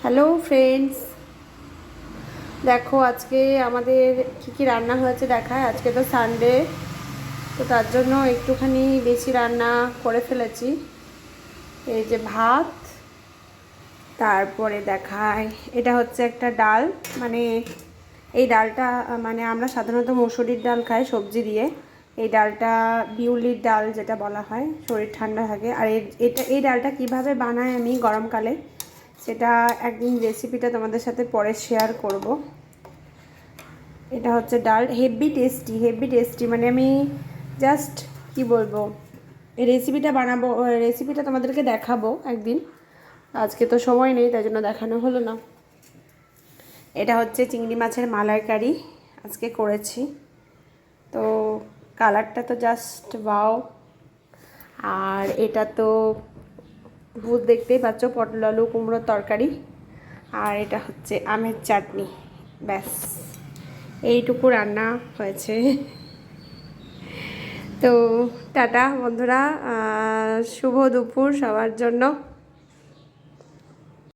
Hello friends, দেখো আজকে আমাদের কী কী রান্না হয়েছে দেখায়। আজকে তো সানডে, তো তার জন্য একটুখানি বেশি রান্না করে ফেলেছি। এই যে ভাত, তারপরে দেখায় এটা হচ্ছে একটা ডাল, মানে এই ডালটা মানে আমরা সাধারণত মসুরির ডাল খাই সবজি দিয়ে। এই ডালটা বিউলির ডাল যেটা বলা হয়, শরীর ঠান্ডা থাকে। আর এই ডালটা কিভাবে বানায় আমি গরমকালে, সেটা একদিন রেসিপিটা তোমাদের সাথে পরে শেয়ার করব। এটা হচ্ছে ডাল, হেভি টেস্টি, মানে আমি জাস্ট কি বলবো, এই রেসিপিটা বানাবো, রেসিপিটা তোমাদেরকে দেখাবো একদিন। আজকে তো সময় নেই, তাই জন্য দেখানো হলো না। এটা হচ্ছে চিংড়ি মাছের মালাইকারি আজকে করেছি। তো কালারটা তো জাস্ট ওয়াও। আর এটা তো ভূত, দেখতেই পাচ্ছ, পটল আলু কুমড়োর তরকারি। আর এটা হচ্ছে আমের চাটনি। ব্যাস, এইটুকু রান্না হয়েছে। তো টাটা বন্ধুরা, শুভ দুপুর সবার জন্য।